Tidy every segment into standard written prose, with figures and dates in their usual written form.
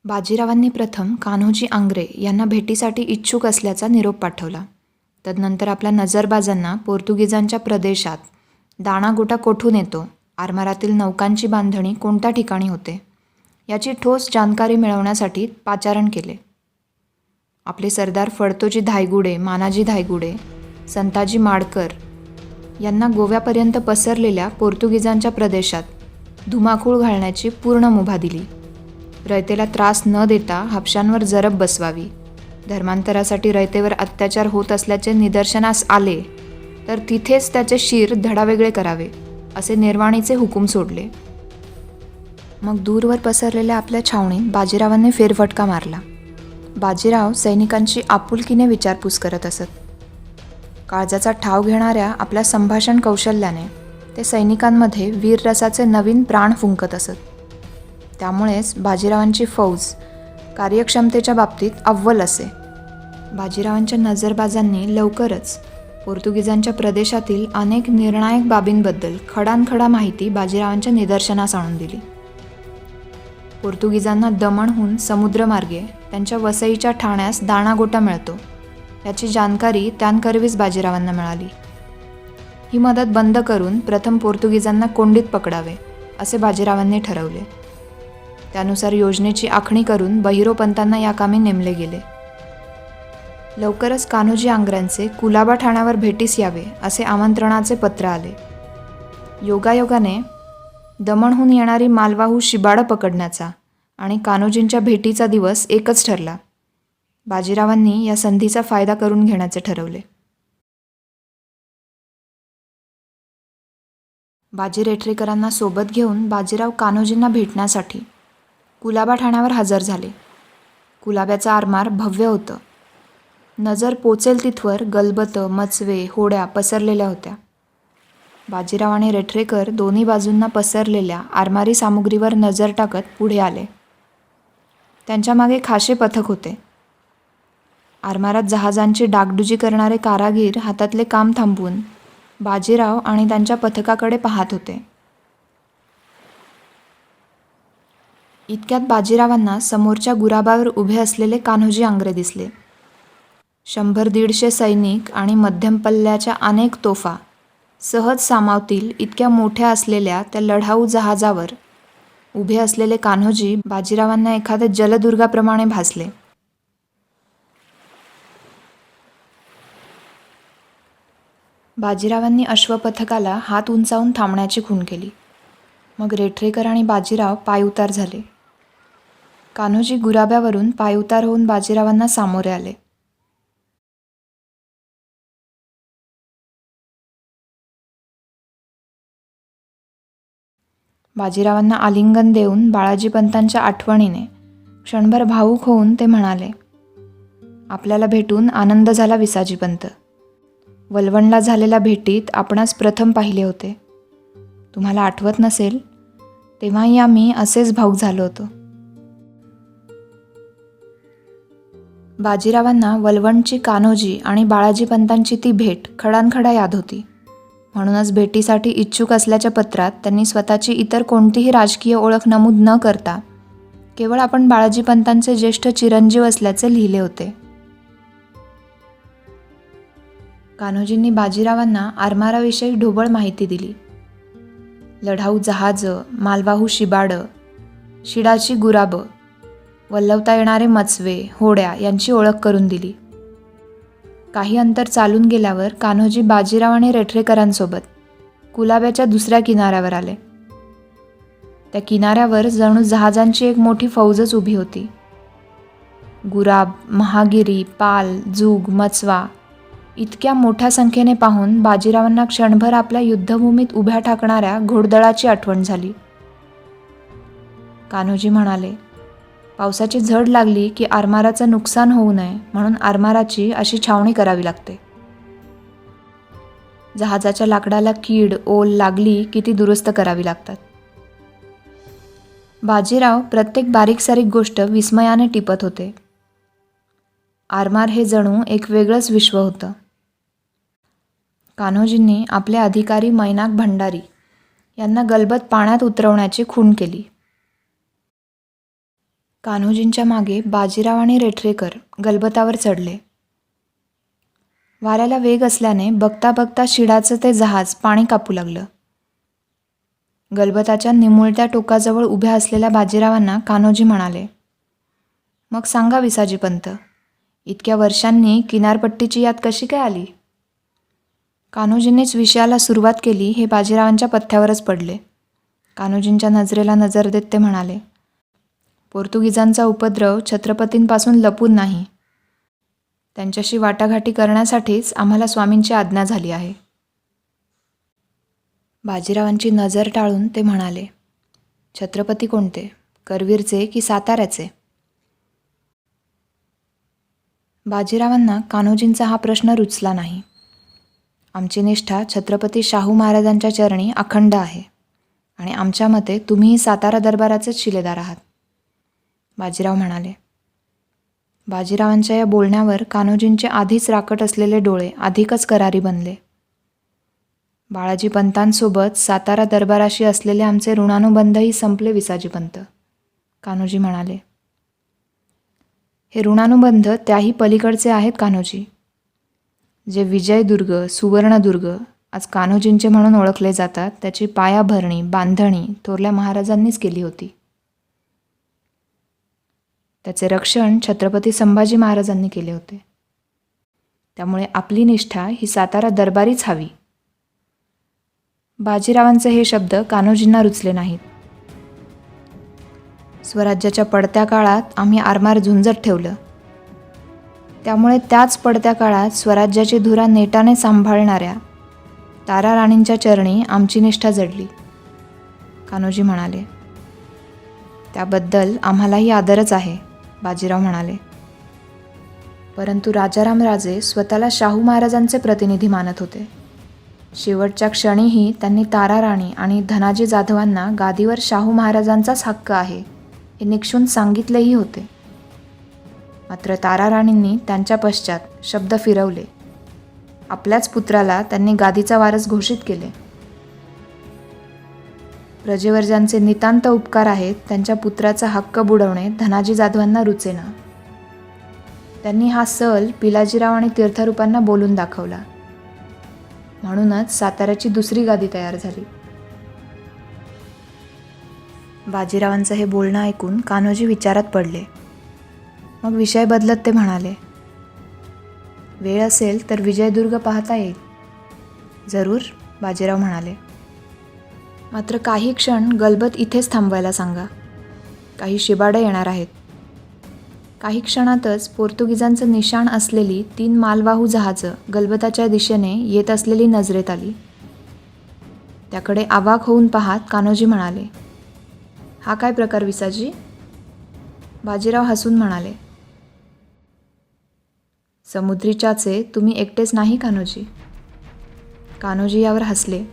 बाजीरावांनी प्रथम कान्होजी आंग्रे यांना भेटीसाठी इच्छुक असल्याचा निरोप पाठवला. तदनंतर आपल्या नजरबाजांना पोर्तुगीजांच्या प्रदेशात दाणागोटा कोठून येतो, आरमारातील नौकांची बांधणी कोणत्या ठिकाणी होते याची ठोस जानकारी मिळवण्यासाठी पाचारण केले. आपले सरदार फडतोजी धायगुडे, मानाजी धायगुडे, संताजी माडकर यांना गोव्यापर्यंत पसरलेल्या पोर्तुगीजांच्या प्रदेशात धुमाकूळ घालण्याची पूर्ण मुभा दिली. रयतेला त्रास न देता हापशांवर जरब बसवावी. धर्मांतरासाठी रयतेवर अत्याचार होत असल्याचे निदर्शनास आले तर तिथेच त्याचे शिर धडावेगळे करावे असे निर्वाणीचे हुकूम सोडले. मग दूरवर पसरलेल्या आपल्या छावणीत बाजीरावांनी फेरफटका मारला. बाजीराव सैनिकांची आपुलकीने विचारपूस करत असत. काळजाचा ठाव घेणाऱ्या आपल्या संभाषण कौशल्याने ते सैनिकांमध्ये वीररसाचे नवीन प्राण फुंकत असत. त्यामुळेच बाजीरावांची फौज कार्यक्षमतेच्या बाबतीत अव्वल असे. बाजीरावांच्या नजरबाजांनी लवकरच पोर्तुगीजांच्या प्रदेशातील अनेक निर्णायक बाबींबद्दल खडानखडा माहिती बाजीरावांच्या निदर्शनास आणून दिली. पोर्तुगीजांना दमणहून समुद्रमार्गे त्यांच्या वसईच्या ठाण्यास दाणागोटा मिळतो याची जानकारी त्यांकरवीच बाजीरावांना मिळाली. ही मदत बंद करून प्रथम पोर्तुगीजांना कोंडीत पकडावे असे बाजीरावांनी ठरवले. त्यानुसार योजनेची आखणी करून बहिरोपंतांना या कामी नेमले गेले. लवकरच कान्होजी आंग्र्यांचे कुलाबा ठाण्यावर भेटीस यावे असे आमंत्रणाचे पत्र आले. योगायोगाने दमणहून येणारी मालवाहू शिबाडं पकडण्याचा आणि कान्होजींच्या भेटीचा दिवस एकच ठरला. बाजीरावांनी या संधीचा फायदा करून घेण्याचे ठरवले. बाजी रेठरेकरांना सोबत घेऊन बाजीराव कान्होजींना भेटण्यासाठी कुलाबा ठाण्यावर हजर झाले. कुलाब्याचा आरमार भव्य होतं. नजर पोचेल तिथवर गलबतं, मचवे, होड्या पसरलेल्या होत्या. बाजीराव आणि रेठरेकर दोन्ही बाजूंना पसरलेल्या आरमारी सामुग्रीवर नजर टाकत पुढे आले. त्यांच्या मागे खासे पथक होते. आरमारात जहाजांची डागडुजी करणारे कारागीर हातातले काम थांबवून बाजीराव आणि त्यांच्या पथकाकडे पाहत होते. इतक्यात बाजीरावांना समोरच्या गुराबावर उभे असलेले कान्होजी आंग्रे दिसले. 100-150 सैनिक आणि मध्यम पल्ल्याच्या अनेक तोफा सहज सामावतील इतक्या मोठ्या असलेल्या त्या लढाऊ जहाजावर उभे असलेले कान्होजी बाजीरावांना एखाद्या जलदुर्गाप्रमाणे भासले. बाजीरावांनी अश्वपथकाला हात उंचावून थांबण्याची खूण केली. मग रेठरेकर आणि बाजीराव पायउतार झाले. कान्होजी गुराब्यावरून पायउतार होऊन बाजीरावांना सामोरे आले. बाजीरावांना आलिंगन देऊन बाळाजीपंतांच्या आठवणीने क्षणभर भावूक होऊन ते म्हणाले, आपल्याला भेटून आनंद झाला विसाजीपंत. वलवणला झालेल्या भेटीत आपणास प्रथम पाहिले होते. तुम्हाला आठवत नसेल तेव्हाही आम्ही असेच भावूक झालो होतो. बाजीरावांना वलवणची कान्होजी आणि बाळाजीपंतांची ती भेट खडानखडा याद होती. म्हणूनच भेटीसाठी इच्छुक असल्याच्या पत्रात त्यांनी स्वतःची इतर कोणतीही राजकीय ओळख नमूद न करता केवळ आपण बाळाजीपंतांचे ज्येष्ठ चिरंजीव असल्याचे लिहिले होते. कान्होजींनी बाजीरावांना आरमाराविषयी ढोबळ माहिती दिली. लढाऊ जहाजं, मालवाहू शिबाडं, शिडाची गुराबं, वल्लवता येणारे मचवे, होड्या यांची ओळख करून दिली. काही अंतर चालून गेल्यावर कान्होजी बाजीराव आणि रेठरेकरांसोबत कुलाब्याच्या दुसऱ्या किनाऱ्यावर आले. त्या किनाऱ्यावर जणू जहाजांची एक मोठी फौजच उभी होती. गुराब, महागिरी, पाल, जुग, मचवा इतक्या मोठ्या संख्येने पाहून बाजीरावांना क्षणभर आपल्या युद्धभूमीत उभ्या ठाकणाऱ्या घोडदळाची आठवण झाली. कान्होजी म्हणाले, पावसाची झड लागली की आरमाराचं नुकसान होऊ नये म्हणून आरमाराची अशी छावणी करावी लागते. जहाजाच्या लाकडाला कीड, ओल लागली की ती दुरुस्त करावी लागतात. बाजीराव प्रत्येक बारीक सारीक गोष्ट विस्मयाने टिपत होते. आरमार हे जणू एक वेगळंच विश्व होतं. कान्होजींनी आपले अधिकारी मैनाक भंडारी यांना गलबत पाण्यात उतरवण्याची खूण केली. कान्होजींच्या मागे बाजीराव आणि रेठरेकर गलबतावर चढले. वाऱ्याला वेग असल्याने बघता बघता शिडाचं ते जहाज पाणी कापू लागलं. गलबताच्या निमुळत्या टोकाजवळ उभ्या असलेल्या बाजीरावांना कान्होजी म्हणाले, मग सांगा विसाजी पंत, इतक्या वर्षांनी किनारपट्टीची याद कशी काय आली? कान्होजींनीच विषयाला सुरुवात केली हे बाजीरावांच्या पथ्यावरच पडले. कान्होजींच्या नजरेला नजर देत ते म्हणाले, पोर्तुगीजांचा उपद्रव छत्रपतींपासून लपून नाही. त्यांच्याशी वाटाघाटी करण्यासाठीच आम्हाला स्वामींची आज्ञा झाली आहे. बाजीरावांची नजर टाळून ते म्हणाले, छत्रपती कोणते, करवीरचे की साताऱ्याचे? बाजीरावांना कान्होजींचा हा प्रश्न रुचला नाही. आमची निष्ठा छत्रपती शाहू महाराजांच्या चरणी अखंड आहे आणि आमच्या मते तुम्हीही सातारा दरबाराचेच शिलेदार आहात, बाजीराव म्हणाले. बाजीरावांच्या या बोलण्यावर कान्होजींचे आधीच राकट असलेले डोळे अधिकच करारी बनले. बाळाजी पंतांसोबत सातारा दरबाराशी असलेले आमचे ऋणानुबंधही संपले विसाजी पंत, कान्होजी म्हणाले. हे ऋणानुबंध त्याही पलीकडचे आहेत कान्होजी. जे विजयदुर्ग, सुवर्णदुर्ग आज कान्होजींचे म्हणून ओळखले जातात, त्याची पायाभरणी, बांधणी थोरल्या महाराजांनीच केली होती. त्याचे रक्षण छत्रपती संभाजी महाराजांनी केले होते. त्यामुळे आपली निष्ठा ही सातारा दरबारीच हवी. बाजीरावांचे हे शब्द कान्होजींना रुचले नाहीत. स्वराज्याच्या पडत्या काळात आम्ही आरमार झुंजत ठेवलं, त्यामुळे त्याच पडत्या काळात स्वराज्याची धुरा नेटाने सांभाळणाऱ्या तारा राणींच्या चरणी आमची निष्ठा जडली, कान्होजी म्हणाले. त्याबद्दल आम्हालाही आदरच आहे, बाजीराव म्हणाले. परंतु राजाराम राजे स्वतःला शाहू महाराजांचे प्रतिनिधी मानत होते. शेवटच्या क्षणीही त्यांनी तारा राणी आणि धनाजी जाधवांना गादीवर शाहू महाराजांचाच हक्क आहे हे निक्षून सांगितलेही होते. मात्र तारा राणींनी त्यांच्या पश्चात शब्द फिरवले. आपल्याच पुत्राला त्यांनी गादीचा वारस घोषित केले. प्रजेवर ज्यांचे नितांत उपकार आहेत त्यांच्या पुत्राचा हक्क बुडवणे धनाजी जाधवांना रुचेना. त्यांनी हा सल पिलाजीराव आणि तीर्थरूपांना बोलून दाखवला. म्हणूनच साताऱ्याची दुसरी गादी तयार झाली. बाजीरावांचं हे बोलणं ऐकून कान्होजी विचारात पडले. मग विषय बदलत ते म्हणाले, वेळ असेल तर विजयदुर्ग पाहता येईल. जरूर, बाजीराव म्हणाले. मात्र काही क्षण गलबत इथेच थांबवायला सांगा. काही शिबाडे येणार आहेत. काही क्षणातच पोर्तुगीजांचं निशाण असलेली 3 मालवाहू जहाजं गलबताच्या दिशेने येत असलेली नजरेत आली. त्याकडे अवाक होऊन पाहत कान्होजी म्हणाले, हा काय प्रकार विसाजी? बाजीराव हसून म्हणाले, समुद्री चाचे तुम्ही एकटेच नाही कान्होजी. कान्होजी यावर हसले.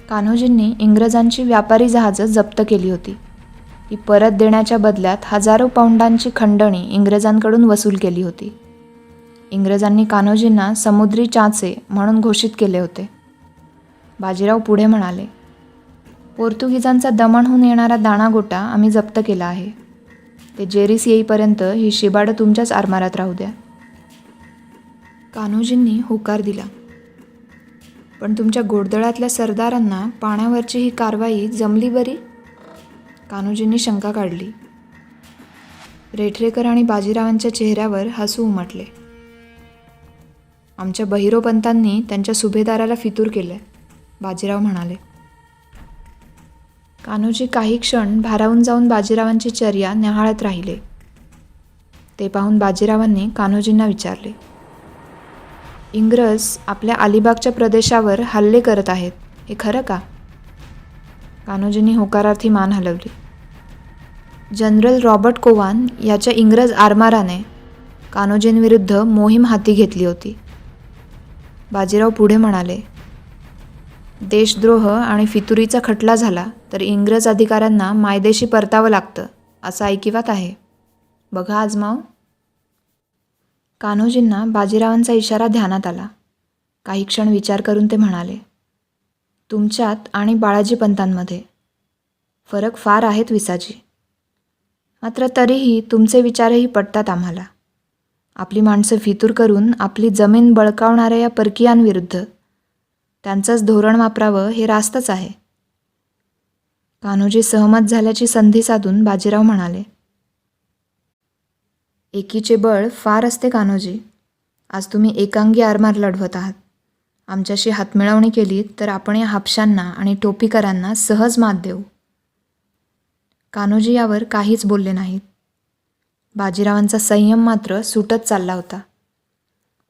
कान्होजींनी इंग्रजांची व्यापारी जहाजं जप्त केली होती. ती परत देण्याच्या बदल्यात हजारो पाऊंडांची खंडणी इंग्रजांकडून वसूल केली होती. इंग्रजांनी कान्होजींना समुद्री चाचे म्हणून घोषित केले होते. बाजीराव पुढे म्हणाले, पोर्तुगीजांचा दमण येणारा दाणागोटा आम्ही जप्त केला आहे. ते जेरीस येईपर्यंत ही शिबाडं तुमच्याच आरमारात राहू द्या. कान्होजींनी होकार दिला. पण तुमच्या घोडदळातल्या सरदारांना पाण्यावरची ही कारवाई जमली बरी? कान्होजींनी शंका काढली. रेठरेकर आणि बाजीरावांच्या चेहऱ्यावर हसू उमटले. आमच्या बहिरोपंतांनी त्यांच्या सुभेदाराला फितूर केले, बाजीराव म्हणाले. कान्होजी काही क्षण भारावून जाऊन बाजीरावांची चर्या न्याहाळत राहिले. ते पाहून बाजीरावांनी कान्होजींना विचारले, इंग्रज आपल्या अलिबागच्या प्रदेशावर हल्ले करत आहेत, हे खरं का? कान्होजींनी होकारार्थी मान हलवली. जनरल रॉबर्ट कोवान याच्या इंग्रज आरमाराने कान्होजींविरुद्ध मोहीम हाती घेतली होती. बाजीराव पुढे म्हणाले, देशद्रोह आणि फितुरीचा खटला झाला तर इंग्रज अधिकाऱ्यांना मायदेशी परतावं लागतं असं ऐकिवात आहे. बघा आजमाव. कान्होजींना बाजीरावांचा इशारा ध्यानात आला. काही क्षण विचार करून ते म्हणाले, तुमच्यात आणि बाळाजी पंतांमध्ये फरक फार आहेत विसाजी. मात्र तरीही तुमचे विचारही पटतात आम्हाला. आपली माणसं फितूर करून आपली जमीन बळकावणाऱ्या या परकीयांविरुद्ध त्यांचंच धोरण वापरावं हे रास्तच आहे. कान्होजी सहमत झाल्याची संधी साधून बाजीराव म्हणाले, एकीचे बळ फार असते कान्होजी. आज तुम्ही एकांगी आरमार लढवत आहात. आमच्याशी हातमिळवणी केली तर आपण या हापशांना आणि टोपीकरांना सहज मात देऊ. कान्होजी यावर काहीच बोलले नाहीत. बाजीरावांचा संयम मात्र सुटत चालला होता.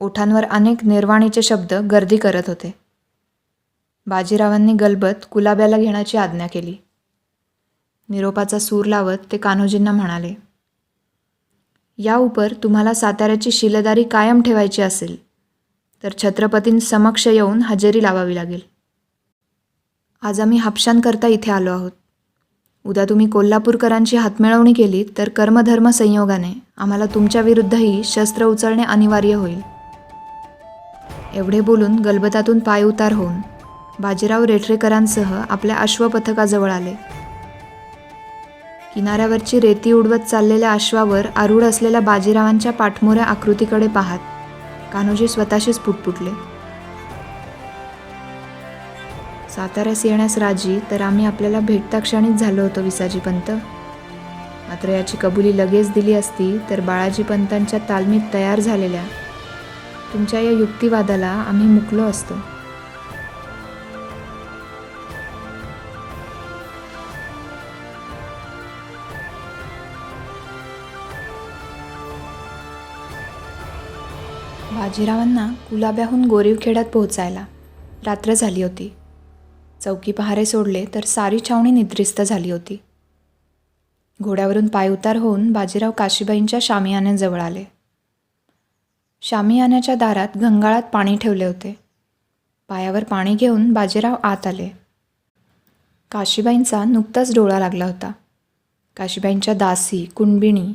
ओठांवर अनेक निर्वाणीचे शब्द गर्दी करत होते. बाजीरावांनी गलबत कुलाब्याला घेण्याची आज्ञा केली. निरोपाचा सूर लावत ते कान्होजींना म्हणाले, या उपर तुम्हाला साताऱ्याची शिलेदारी कायम ठेवायची असेल तर छत्रपतींसमक्ष येऊन हजेरी लावावी लागेल. आज आम्ही हापशांकरता इथे आलो आहोत. उद्या तुम्ही कोल्हापूरकरांची हातमिळवणी केली तर कर्मधर्म संयोगाने आम्हाला तुमच्या विरुद्धही शस्त्र उचलणे अनिवार्य होईल. एवढे बोलून गलबतातून पाय उतार होऊन बाजीराव रेठरेकरांसह आपल्या अश्वपथकाजवळ आले. किनाऱ्यावरची रेती उडवत चाललेल्या अश्वावर आरूढ असलेल्या बाजीरावांच्या पाठमोऱ्या आकृतीकडे पाहत कान्होजी स्वतःशीच पुटपुटले, साताऱ्यास येण्यास राजी तर आम्ही आपल्याला भेटता क्षणीच झालो होतो विसाजी पंत. मात्र याची कबुली लगेच दिली असती तर बाळाजी पंतांच्या तालमीत तयार झालेल्या तुमच्या या युक्तिवादाला आम्ही मुकलो असतो. बाजीरावांना कुलाब्याहून गोरीवखेड्यात पोहोचायला रात्र झाली होती. चौकी पहारे सोडले तर सारी छावणी निद्रिस्त झाली होती. घोड्यावरून पायउतार होऊन बाजीराव काशीबाईंच्या शामियान्याजवळ आले. शामियान्याच्या दारात घंगाळात पाणी ठेवले होते. पायावर पाणी घेऊन बाजीराव आत आले. काशीबाईंचा नुकताच डोळा लागला होता. काशीबाईंच्या दासी कुणबिणी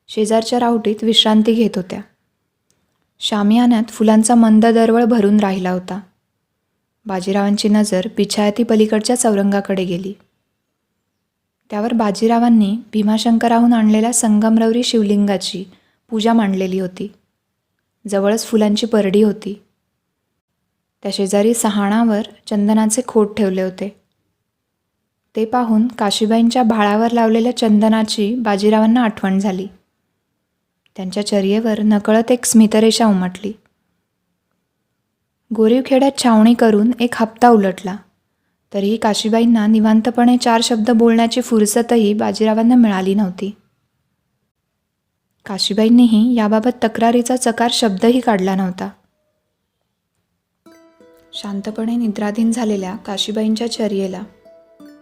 शेजारच्या रावटीत विश्रांती घेत होत्या. शामियान्यात फुलांचा मंद दरवळ भरून राहिला होता. बाजीरावांची नजर पिछायती पलीकडच्या चौरंगाकडे गेली. त्यावर बाजीरावांनी भीमाशंकराहून आणलेल्या संगमरवरी शिवलिंगाची पूजा मांडलेली होती. जवळच फुलांची परडी होती. त्या शेजारी सहाणावर चंदनाचे खोट ठेवले होते. ते पाहून काशीबाईंच्या भाळावर लावलेल्या चंदनाची बाजीरावांना आठवण झाली. त्यांच्या चर्येवर नकळत एक स्मितरेषा उमटली. गोरीवखेड्यात छावणी करून एक हप्ता उलटला तरीही काशीबाईंना निवांतपणे 4 शब्द बोलण्याची फुरसतही बाजीरावांना मिळाली नव्हती. काशीबाईंनीही याबाबत तक्रारीचा चकार शब्दही काढला नव्हता. शांतपणे निद्राधीन झालेल्या काशीबाईंच्या चर्येला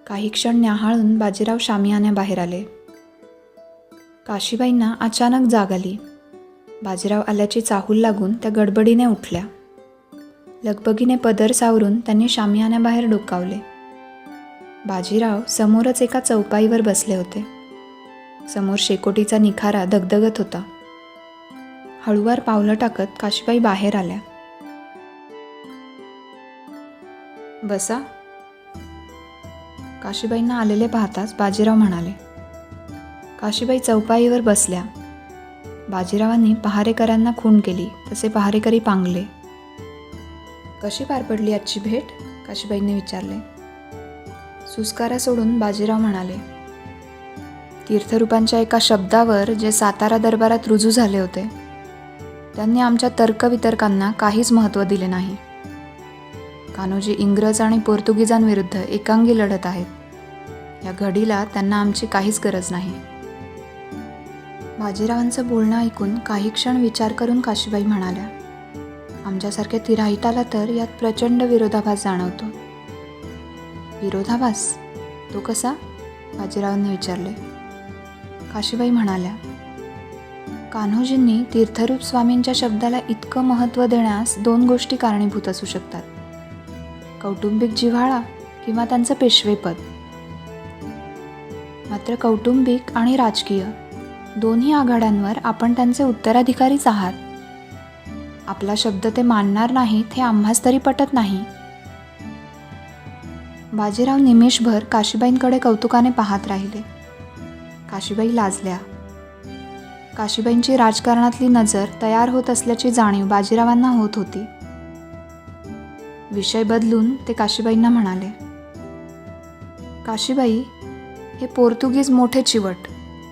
काही क्षण न्याहाळून बाजीराव शामियान्याबाहेर आले. काशीबाईंना अचानक जाग आली. बाजीराव आल्याची चाहूल लागून त्या गडबडीने उठल्या. लगबगीने पदर सावरून त्यांनी शामियान्याबाहेर डोकावले. बाजीराव समोरच एका चौपाईवर बसले होते. समोर शेकोटीचा निखारा दगदगत होता. हळुवार पावलं टाकत काशीबाई बाहेर आल्या. बसा. काशीबाईंना आलेले पाहताच बाजीराव म्हणाले. काशीबाई चौपाईवर बसल्या. बाजीरावांनी पहारेकरांना खूण केली तसे पहारेकरी पांगले. कशी पार पडली आजची भेट? काशीबाईंनी विचारले. सुस्कारा सोडून बाजीराव म्हणाले, तीर्थरूपांच्या एका शब्दावर जे सातारा दरबारात रुजू झाले होते त्यांनी आमच्या तर्कवितर्कांना काहीच महत्त्व दिले नाही. कान्होजी इंग्रज आणि पोर्तुगीजांविरुद्ध एकांगी लढत आहेत. या घडीला त्यांना आमची काहीच गरज नाही. बाजीरावांचं बोलणं ऐकून काही क्षण विचार करून काशीबाई म्हणाल्या, आमच्यासारख्या तिराहिताला तर यात प्रचंड विरोधाभास जाणवतो. विरोधाभास? तो कसा? बाजीरावांनी विचारले. काशीबाई म्हणाल्या, कान्होजींनी तीर्थरूप स्वामींच्या शब्दाला इतकं महत्त्व देण्यास 2 गोष्टी कारणीभूत असू शकतात. कौटुंबिक जिव्हाळा किंवा त्यांचं पेशवेपद. मात्र कौटुंबिक आणि राजकीय दोन्ही आघाड्यांवर आपण त्यांचे उत्तराधिकारीच आहात. आपला शब्द ते मानणार नाहीत हे आम्हास तरी पटत नाही. बाजीराव निमेषभर काशीबाईंकडे कौतुकाने पाहत राहिले. काशीबाई लाजल्या. काशीबाईंची राजकारणातली नजर तयार होत असल्याची जाणीव बाजीरावांना होत होती. विषय बदलून ते काशीबाईंना म्हणाले, काशीबाई, हे पोर्तुगीज मोठे चिवट,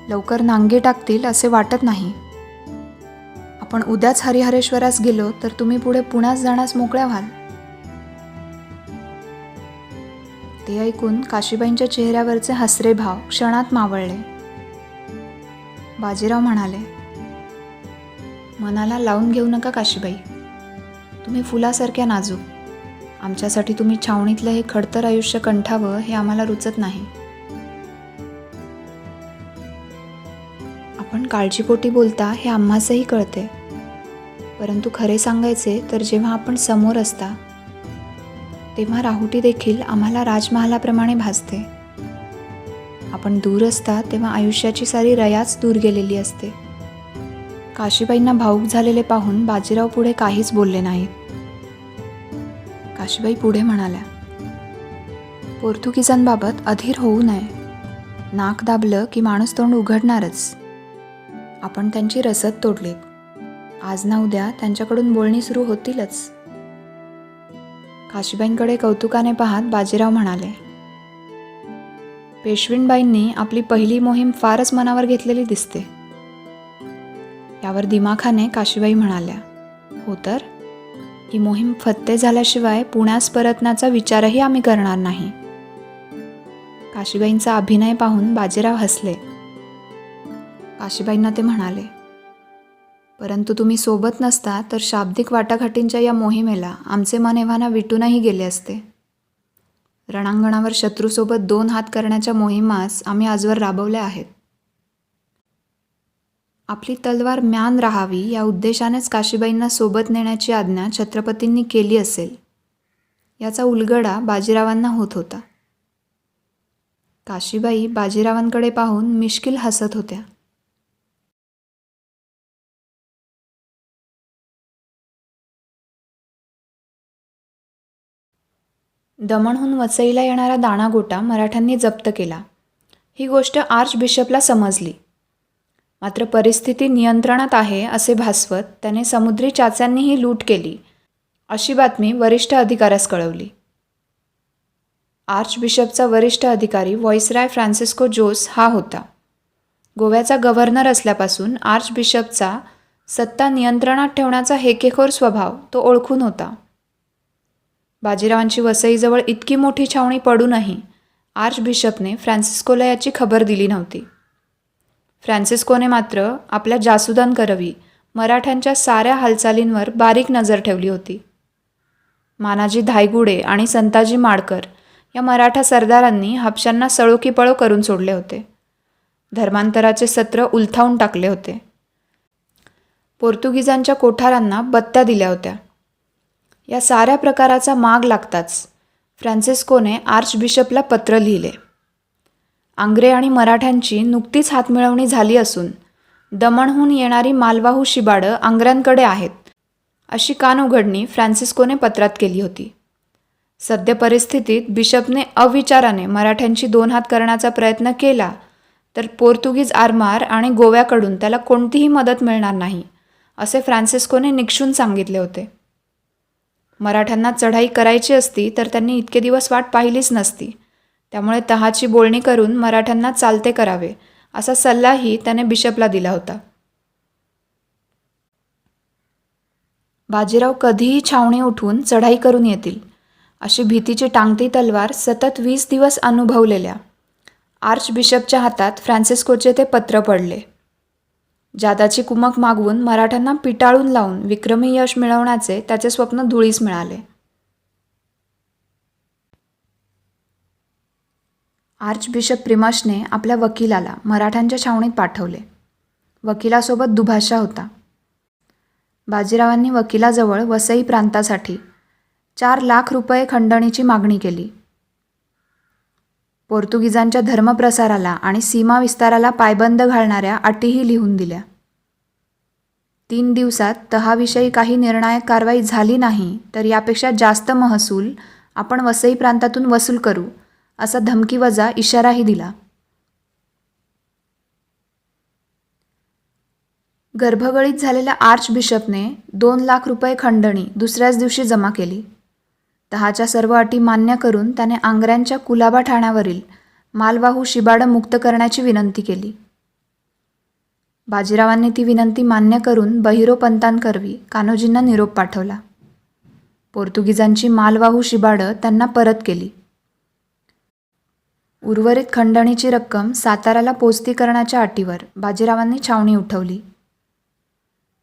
लवकर नांगे टाकतील असे वाटत नाही. आपण उद्याच हरिहरेश्वरास गेलो तर तुम्ही पुढे पुण्यास जाण्यास मोकळ्या व्हाल. ते ऐकून काशीबाईंच्या चेहऱ्यावरचे हसरे भाव क्षणात मावळले. बाजीराव म्हणाले, मनाला लावून घेऊ नका काशीबाई, तुम्ही फुलासारख्या नाजूक. आमच्यासाठी तुम्ही छावणीतलं हे खडतर आयुष्य कंठावं हे आम्हाला रुचत नाही. आपण काळजीपोटी बोलता हे आम्हासही कळते, परंतु खरे सांगायचे तर जेव्हा आपण समोर असता तेव्हा राहुटी देखील आम्हाला राजमहालाप्रमाणे भासते. आपण दूर असता तेव्हा आयुष्याची सारी रयाच दूर गेलेली असते. काशीबाईंना भावूक झालेले पाहून बाजीराव पुढे काहीच बोलले नाहीत. काशीबाई पुढे म्हणाल्या, पोर्तुगीजांबाबत अधीर होऊ नये. नाक दाबलं की माणूस तोंड उघडणारच. आपण त्यांची रसद तोडलीत. आज ना उद्या त्यांच्याकडून बोलणी सुरू होतीलच. काशीबाईंकडे कौतुकाने पाहत बाजीराव म्हणाले, पेशवीणबाईंनी आपली पहिली मोहीम फारच मनावर घेतलेली दिसते. यावर दिमाखाने काशीबाई म्हणाल्या, हो तर, ही मोहीम फत्ते झाल्याशिवाय पुण्यास परतण्याचा विचारही आम्ही करणार नाही. काशीबाईंचा अभिनय पाहून बाजीराव हसले. काशीबाईंना ते म्हणाले, परंतु तुम्ही सोबत नसता तर शाब्दिक वाटाघाटींच्या या मोहिमेला आमचे मन एव्हाना विटूनही गेले असते. रणांगणावर शत्रूसोबत 2 हात करण्याच्या मोहिमास आम्ही आजवर राबवल्या आहेत. आपली तलवार म्यान राहावी या उद्देशानेच काशीबाईंना सोबत नेण्याची आज्ञा छत्रपतींनी केली असेल, याचा उलगडा बाजीरावांना होत होता. काशीबाई बाजीरावांकडे पाहून मिश्किल हसत होत्या. दमणहून वसईला येणारा दाणागोटा मराठ्यांनी जप्त केला. ही गोष्ट आर्चबिशपला समजली. मात्र परिस्थिती नियंत्रणात आहे असे भासवत त्याने समुद्री चाच्यांनीही लूट केली अशी बातमी वरिष्ठ अधिकाऱ्यास कळवली. आर्चबिशपचा वरिष्ठ अधिकारी व्हॉइसराय फ्रान्सिस्को जोस हा होता. गोव्याचा गव्हर्नर असल्यापासून आर्चबिशपचा सत्ता नियंत्रणात ठेवण्याचा हेकेखोर स्वभाव तो ओळखून होता. बाजीरावांची वसईजवळ इतकी मोठी छावणी पडूनही आर्चबिशपने फ्रान्सिस्कोला याची खबर दिली नव्हती. फ्रान्सिस्कोने मात्र आपल्या जासुदांकरवी मराठ्यांच्या साऱ्या हालचालींवर बारीक नजर ठेवली होती. मानाजी धायगुडे आणि संताजी माडकर या मराठा सरदारांनी हापशांना सळोकीपळो करून सोडले होते. धर्मांतराचे सत्र उलथावून टाकले होते. पोर्तुगीजांच्या कोठारांना बत्त्या दिल्या होत्या. या साऱ्या प्रकाराचा माग लागताच फ्रान्सिस्कोने आर्चबिशपला पत्र लिहिले. आंग्रे आणि मराठ्यांची नुकतीच हातमिळवणी झाली असून दमणहून येणारी मालवाहू शिबाडं आंग्र्यांकडे आहेत अशी कानउघडणी फ्रान्सिस्कोने पत्रात केली होती. सद्य परिस्थितीत बिशपने अविचाराने मराठ्यांची 2 हात करण्याचा प्रयत्न केला तर पोर्तुगीज आरमार आणि गोव्याकडून त्याला कोणतीही मदत मिळणार नाही असे फ्रान्सिस्कोने निक्षून सांगितले होते. मराठ्यांना चढाई करायची असती तर त्यांनी इतके दिवस वाट पाहिलीच नसती. त्यामुळे तहाची बोलणी करून मराठ्यांना चालते करावे असा सल्लाही त्याने बिशपला दिला होता. बाजीराव कधीही छावणी उठवून चढाई करून येतील अशी भीतीची टांगती तलवार सतत 20 दिवस अनुभवलेल्या आर्चबिशपच्या हातात फ्रान्सिस्कोचे ते पत्र पडले. जादाची कुमक मागवून मराठ्यांना पिटाळून लावून विक्रमी यश मिळवण्याचे त्याचे स्वप्न धुळीस मिळाले. आर्चबिशप प्रिमसने आपल्या वकिलाला मराठ्यांच्या छावणीत पाठवले. वकिलासोबत दुभाषा होता. बाजीरावांनी वकिलाजवळ वसई प्रांतासाठी 4 लाख रुपये खंडणीची मागणी केली. पोर्तुगीजांच्या धर्मप्रसाराला आणि सीमा विस्ताराला पायबंद घालणाऱ्या अटीही लिहून दिल्या. 3 दिवसात तहाविषयी काही निर्णायक कारवाई झाली नाही तर यापेक्षा जास्त महसूल आपण वसई प्रांतातून वसूल करू असा धमकीवजा इशाराही दिला. गर्भगळीत झालेल्या आर्चबिशपने 2,00,000 रुपये खंडणी दुसऱ्याच दिवशी जमा केली. तहाच्या सर्व अटी मान्य करून त्याने आंग्र्यांच्या कुलाबा ठाण्यावरील मालवाहू शिबाडं मुक्त करण्याची विनंती केली. बाजीरावांनी ती विनंती मान्य करून बहिरोपंतांकरवी कान्होजींना निरोप पाठवला. पोर्तुगीजांची मालवाहू शिबाडं त्यांना परत केली. उर्वरित खंडणीची रक्कम साताऱ्याला पोचती करण्याच्या अटीवर बाजीरावांनी छावणी उठवली.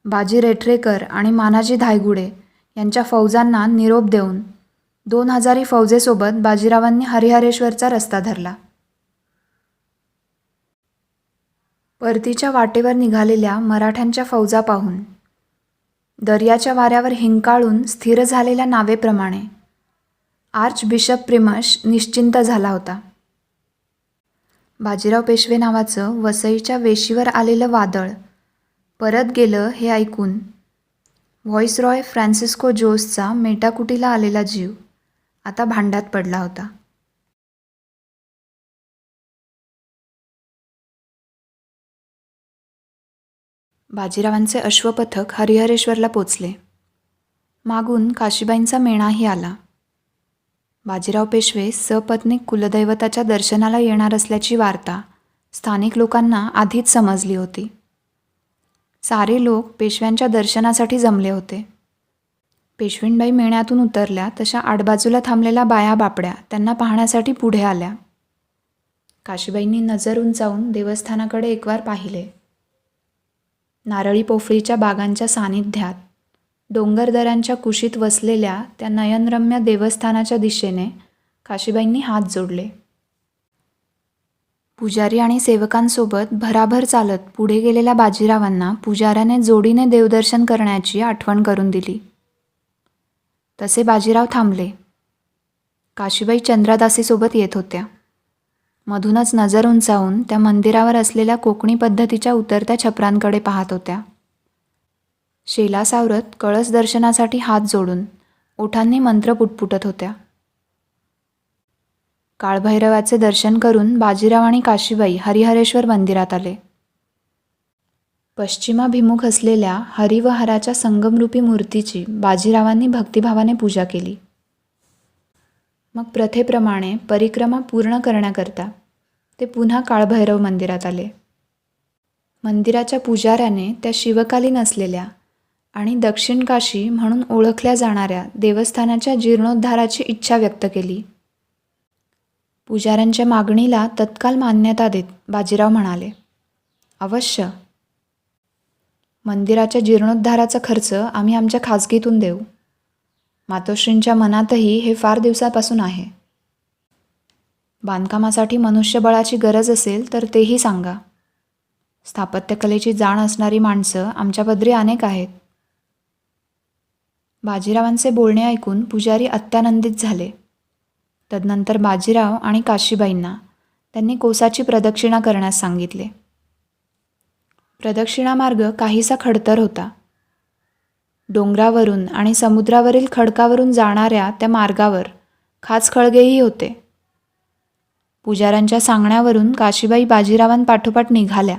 बाजी रेठरेकर आणि मानाजी धायगुडे यांच्या फौजांना निरोप देऊन 2,000 फौजेसोबत बाजीरावांनी हरिहरेश्वरचा रस्ता धरला. परतीच्या वाटेवर निघालेल्या मराठ्यांच्या फौजा पाहून दर्याच्या वाऱ्यावर हिंकाळून स्थिर झालेल्या नावेप्रमाणे आर्चबिशप प्रिमश निश्चिंत झाला होता. बाजीराव पेशवे नावाचं वसईच्या वेशीवर आलेलं वादळ परत गेलं हे ऐकून व्हॉइसरॉय फ्रान्सिस्को जोसचा मेटाकुटीला आलेला जीव आता भांड्यात पडला होता. बाजीरावांचे अश्वपथक हरिहरेश्वरला पोचले. मागून काशीबाईंचा मेणाही आला. बाजीराव पेशवे सपत्नीक कुलदैवताच्या दर्शनाला येणार असल्याची वार्ता स्थानिक लोकांना आधीच समजली होती. सारे लोक पेशव्यांच्या दर्शनासाठी जमले होते. पेशवीणबाई मेण्यातून उतरल्या तशा आडबाजूला थांबलेल्या बाया बापड्या त्यांना पाहण्यासाठी पुढे आल्या. काशीबाईंनी नजर उंचावून देवस्थानाकडे एकवार पाहिले. नारळी पोफळीच्या बागांच्या सानिध्यात डोंगरदऱ्यांच्या कुशीत वसलेल्या त्या नयनरम्य देवस्थानाच्या दिशेने काशीबाईंनी हात जोडले. पुजारी आणि सेवकांसोबत भराभर चालत पुढे गेलेल्या बाजीरावांना पुजाऱ्याने जोडीने देवदर्शन करण्याची आठवण करून दिली. तसे बाजीराव थांबले. काशीबाई चंद्रादासीसोबत येत होत्या. मधूनच नजर उंचावून त्या मंदिरावर असलेल्या कोकणी पद्धतीच्या उतरत्या छपरांकडे पाहत होत्या. शेला सावरत कळस दर्शनासाठी हात जोडून ओठांनी मंत्र पुटपुटत होत्या. काळभैरवाचे दर्शन करून बाजीराव आणि काशीबाई हरिहरेश्वर मंदिरात आले. पश्चिमाभिमुख असलेल्या हरी व हराच्या संगमरूपी मूर्तीची बाजीरावांनी भक्तिभावाने पूजा केली. मग प्रथेप्रमाणे परिक्रमा पूर्ण करण्याकरता ते पुन्हा काळभैरव मंदिरात आले. मंदिराच्या पुजाऱ्याने त्या शिवकालीन असलेल्या आणि दक्षिण काशी म्हणून ओळखल्या जाणाऱ्या देवस्थानाच्या जीर्णोद्धाराची इच्छा व्यक्त केली. पुजाऱ्यांच्या मागणीला तत्काल मान्यता देत बाजीराव म्हणाले, अवश्य. मंदिराच्या जीर्णोद्धाराचा खर्च आम्ही आमच्या खाजगीतून देऊ. मातोश्रींच्या मनातही हे फार दिवसापासून आहे. बांधकामासाठी मनुष्यबळाची गरज असेल तर तेही सांगा. स्थापत्यकलेची जाण असणारी माणसं आमच्या पदरी अनेक आहेत. बाजीरावांचे बोलणे ऐकून पुजारी अत्यानंदित झाले. तदनंतर बाजीराव आणि काशीबाईंना त्यांनी कोसाची प्रदक्षिणा करण्यास सांगितले. प्रदक्षिणा मार्ग काहीसा खडतर होता. डोंगरावरून आणि समुद्रावरील खडकावरून जाणाऱ्या त्या मार्गावर खाचखळगेही होते. पुजाऱ्यांच्या सांगण्यावरून काशीबाई बाजीरावांपाठोपाठ निघाल्या.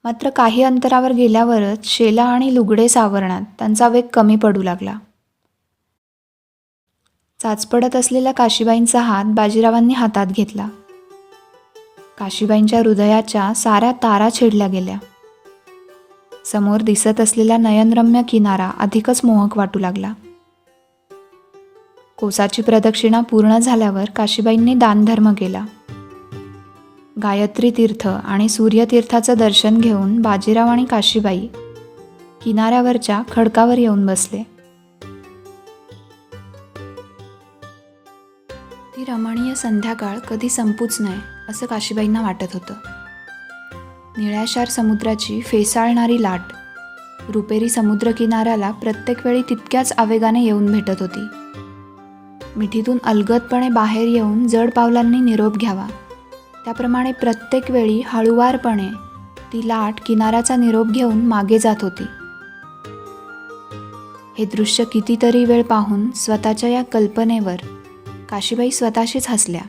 मात्र काही अंतरावर गेल्यावरच शेला आणि लुगडे सावरण्यात त्यांचा वेग कमी पडू लागला. चाचपडत असलेल्या काशीबाईंचा हात बाजीरावांनी हातात घेतला. काशीबाईंच्या हृदयाच्या साऱ्या तारा छेडल्या गेल्या. समोर दिसत असलेला नयनरम्य किनारा अधिकच मोहक वाटू लागला. कोसाची प्रदक्षिणा पूर्ण झाल्यावर काशीबाईंनी दानधर्म केला. गायत्री तीर्थ आणि सूर्यतीर्थाचं दर्शन घेऊन बाजीराव आणि काशीबाई किनाऱ्यावरच्या खडकावर येऊन बसले. ती रमणीय संध्याकाळ कधी संपूच नये असं काशीबाईंना वाटत होतं. निळ्याशार समुद्राची फेसाळणारी लाट रुपेरी समुद्रकिनाऱ्याला प्रत्येक वेळी तितक्याच आवेगाने येऊन भेटत होती. मिठीतून अलगदपणे बाहेर येऊन जड पावलांनी निरोप घ्यावा, त्याप्रमाणे प्रत्येक वेळी हळुवारपणे ती लाट किनाऱ्याचा निरोप घेऊन मागे जात होती. हे दृश्य कितीतरी वेळ पाहून स्वतःच्या या कल्पनेवर काशीबाई स्वतःशीच हसल्या.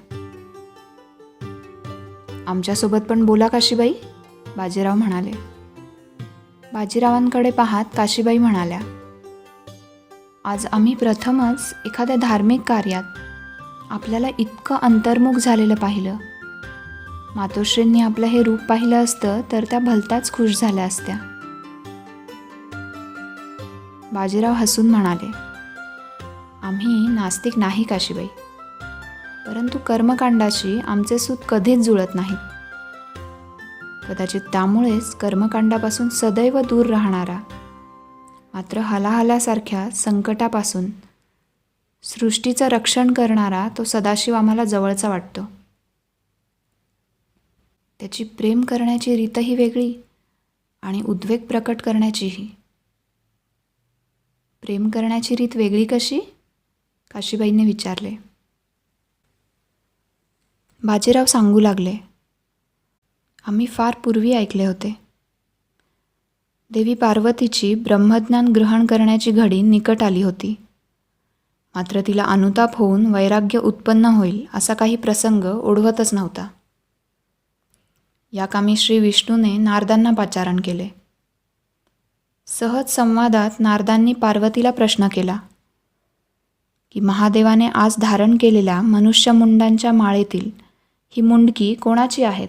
आमच्यासोबत पण बोला काशीबाई, बाजीराव म्हणाले. बाजीरावांकडे पाहत काशीबाई म्हणाल्या, आज आम्ही प्रथमच एखाद्या धार्मिक कार्यात आपल्याला इतकं अंतर्मुख झालेलं पाहिलं. मातोश्रींनी आपलं हे रूप पाहिलं असतं तर त्या भलत्याच खुश झाल्या असत्या. बाजीराव हसून म्हणाले, आम्ही नास्तिक नाही काशीबाई, परंतु कर्मकांडाशी आमचे सूत कधीच जुळत नाहीत. कदाचित त्यामुळेच कर्मकांडापासून सदैव दूर राहणारा, मात्र हलाहलासारख्या संकटापासून सृष्टीचं रक्षण करणारा तो सदाशिव आम्हाला जवळचा वाटतो. त्याची प्रेम करण्याची रीतही वेगळी आणि उद्वेग प्रकट करण्याचीही. प्रेम करण्याची रीत वेगळी कशी? काशीबाईंनी विचारले. बाजीराव सांगू लागले, आम्ही फार पूर्वी ऐकले होते. देवी पार्वतीची ब्रह्मज्ञान ग्रहण करण्याची घडी निकट आली होती. मात्र तिला अनुताप होऊन वैराग्य उत्पन्न होईल असा काही प्रसंग ओढवतच नव्हता. या कामी श्री विष्णूने नारदांना पाचारण केले. सहज संवादात नारदांनी पार्वतीला प्रश्न केला की महादेवाने आज धारण केलेल्या मनुष्यमुंडांच्या माळेतील ही मुंडकी कोणाची आहेत?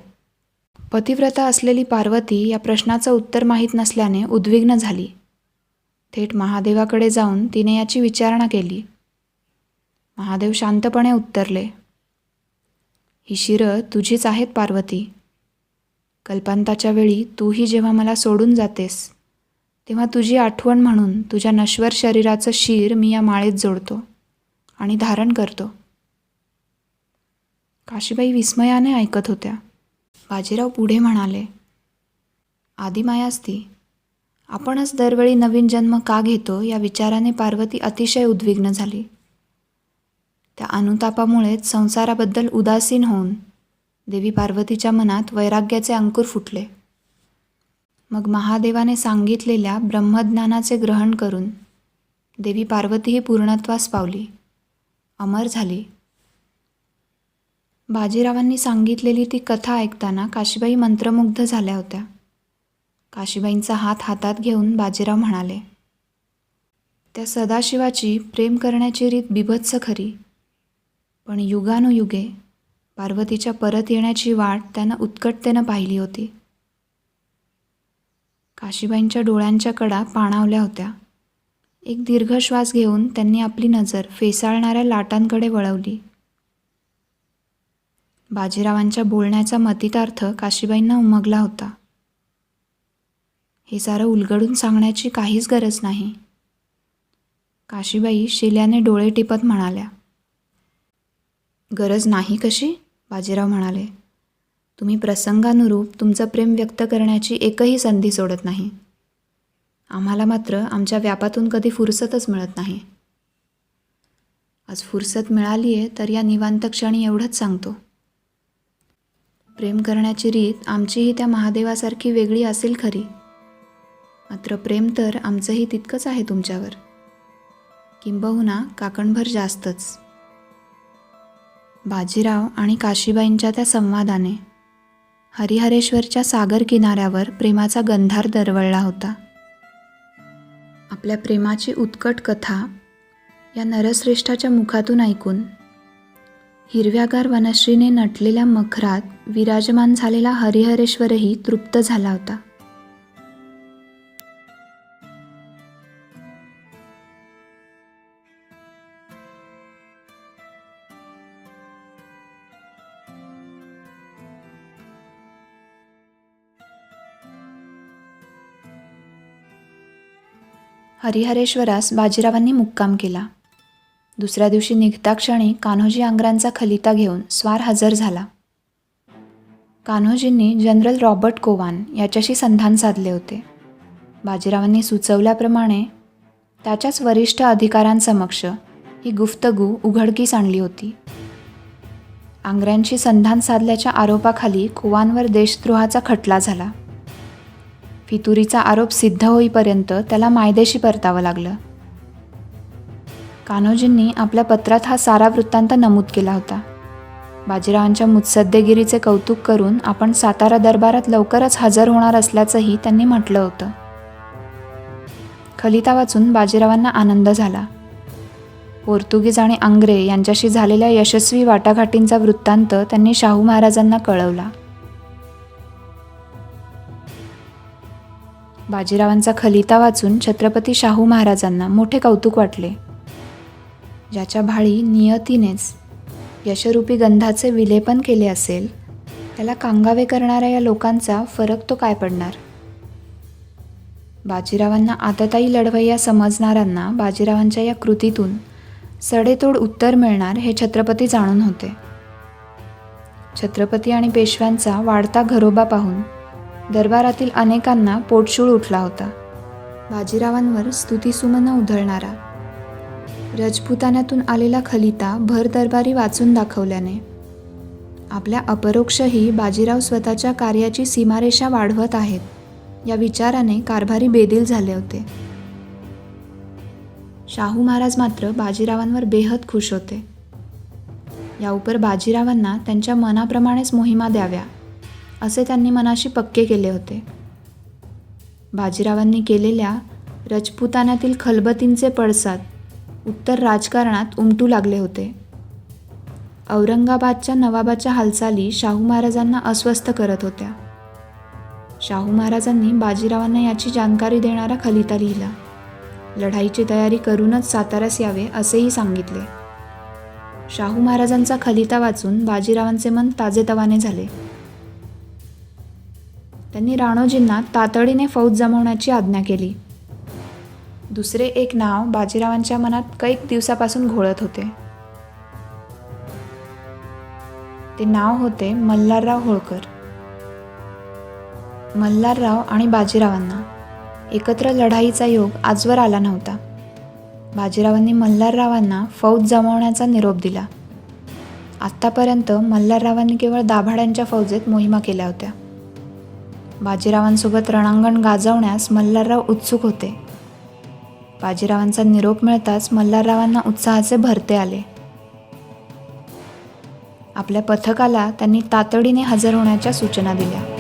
पतिव्रता असलेली पार्वती या प्रश्नाचं उत्तर माहीत नसल्याने उद्विग्न झाली. थेट महादेवाकडे जाऊन तिने याची विचारणा केली. महादेव शांतपणे उत्तरले, ही शिरं तुझीच आहेत पार्वती. कल्पांताच्या वेळी तूही जेव्हा मला सोडून जातेस तेव्हा तुझी आठवण म्हणून तुझ्या नश्वर शरीराचं शीर मी या माळेत जोडतो आणि धारण करतो. काशीबाई विस्मयाने ऐकत होत्या. बाजीराव पुढे म्हणाले, आदिमायाच ती. आपणच दरवेळी नवीन जन्म का घेतो या विचाराने पार्वती अतिशय उद्विग्न झाली. त्या अनुतापामुळेच संसाराबद्दल उदासीन होऊन देवी पार्वतीच्या मनात वैराग्याचे अंकुर फुटले. मग महादेवाने सांगितलेल्या ब्रह्मज्ञानाचे ग्रहण करून देवी पार्वती ही पूर्णत्वास पावली, अमर झाली. बाजीरावांनी सांगितलेली ती कथा ऐकताना काशीबाई मंत्रमुग्ध झाल्या होत्या. काशीबाईंचा हात हातात घेऊन बाजीराव म्हणाले, त्या सदाशिवाची प्रेम करण्याची रीत बिभत्स खरी, पण युगानुयुगे पार्वतीच्या परत येण्याची वाट त्यानं उत्कटतेनं पाहिली होती. काशीबाईंच्या डोळ्यांच्या कडा पाणावल्या होत्या. एक दीर्घ श्वास घेऊन त्यांनी आपली नजर फेसाळणाऱ्या लाटांकडे वळवली. बाजीरावांच्या बोलण्याचा मतितार्थ काशीबाईंना उमगला होता. हे सारं उलगडून सांगण्याची काहीच गरज नाही. काशीबाई शिल्याने डोळे टिपत म्हणाल्या. गरज नाही कशी? बाजीराव म्हणाले, तुम्ही प्रसंगानुरूप तुमचं प्रेम व्यक्त करण्याची एकही संधी सोडत नाही. आम्हाला मात्र आमच्या व्यापातून कधी फुरसतच मिळत नाही. आज फुरसत मिळाली आहे तर या निवांत क्षणी एवढंच सांगतो. प्रेम करण्याची रीत आमचीही त्या महादेवासारखी वेगळी असेल खरी, मात्र प्रेम तर आमचंही तितकंच आहे तुमच्यावर, किंबहुना काकणभर जास्तच. बाजीराव आणि काशीबाईंच्या त्या संवादाने हरिहरेश्वरच्या सागर किनाऱ्यावर प्रेमाचा गंधार दरवळला होता. आपल्या प्रेमाची उत्कट कथा या नरश्रेष्ठाच्या मुखातून ऐकून हिरव्यागार वनश्रीने नटलेल्या मखरात विराजमान झालेला हरिहरेश्वरही तृप्त झाला होता. हरिहरेश्वरास बाजीरावांनी मुक्काम केला. दुसऱ्या दिवशी निघता क्षणी कान्होजी आंग्रांचा खलिता घेऊन स्वार हजर झाला. कान्होजींनी जनरल रॉबर्ट कोवान याच्याशी संधान साधले होते. बाजीरावांनी सुचवल्याप्रमाणे त्याच्याच वरिष्ठ अधिकाऱ्यांसमक्ष ही गुफ्तगू उघडकीस आणली होती. आंग्र्यांशी संधान साधल्याच्या आरोपाखाली कोवानवर देशद्रोहाचा खटला झाला. फितुरीचा आरोप सिद्ध होईपर्यंत त्याला मायदेशी परतावं लागलं. कान्होजींनी आपल्या पत्रात हा सारा वृत्तांत नमूद केला होता. बाजीरावांच्या मुत्सद्देगिरीचे कौतुक करून आपण सातारा दरबारात लवकरच हजर होणार असल्याचंही त्यांनी म्हटलं होतं. खलिता वाचून बाजीरावांना आनंद झाला. पोर्तुगीज आणि आंग्रे यांच्याशी झालेल्या यशस्वी वाटाघाटींचा वृत्तांत त्यांनी शाहू महाराजांना कळवला. बाजीरावांचा खलिता वाचून छत्रपती शाहू महाराजांना मोठे कौतुक वाटले. ज्याच्या भाळी नियतीनेच यशरूपी गंधाचे विलेपन केले असेल, त्याला कांगावे करणाऱ्या या लोकांचा फरक तो काय पडणार. बाजीरावांना आततायी लढवय्या समजणाऱ्यांना बाजीरावांच्या या कृतीतून सडेतोड उत्तर मिळणार हे छत्रपती जाणून होते. छत्रपती आणि पेशव्यांचा वाढता घरोबा पाहून दरबारातील अनेकांना पोटशूळ उठला होता. बाजीरावांवर स्तुतिसुमनं उधळणारा राजपुतान्यातून आलेला खलिता भर दरबारी वाचून दाखवल्याने आपल्या अपरोक्षही बाजीराव स्वतःच्या कार्याची सीमारेषा वाढवत आहेत या विचाराने कारभारी बेदिल झाले होते. शाहू महाराज मात्र बाजीरावांवर बेहद खुश होते. या उपर बाजीरावांना त्यांच्या मनाप्रमाणेच मोहिमा द्याव्या असे त्यांनी मनाशी पक्के केले होते. बाजीरावांनी केलेल्या राजपुतान्यातील खलबतींचे पडसाद उत्तर राजकारणात उमटू लागले होते. औरंगाबादच्या नवाबाच्या हालचाली शाहू महाराजांना अस्वस्थ करत होत्या. शाहू महाराजांनी बाजीरावांना याची जानकारी देणारा खलिता लिहिला. लढाईची तयारी करूनच साताऱ्यास यावे असेही सांगितले. शाहू महाराजांचा खलिता वाचून बाजीरावांचे मन ताजेतवाने झाले. त्यांनी राणोजींना तातडीने फौज जमवण्याची आज्ञा केली. दुसरे एक नाव बाजीरावांच्या मनात कैक दिवसापासून घोळत होते. ते नाव होते मल्हारराव होळकर. मल्हारराव आणि बाजीरावांना एकत्र लढाईचा योग आजवर आला नव्हता. बाजीरावांनी मल्हाररावांना फौज जमवण्याचा निरोप दिला. आत्तापर्यंत मल्हाररावांनी केवळ दाभाड्यांच्या फौजेत मोहिमा केल्या होत्या. बाजीरावांसोबत रणांगण गाजवण्यास मल्हारराव उत्सुक होते. बाजीरावांचा निरोप मिळताच मल्हाररावांना उत्साहाचे भरते आले. आपल्या पथकाला त्यांनी तातडीने हजर होण्याच्या सूचना दिल्या.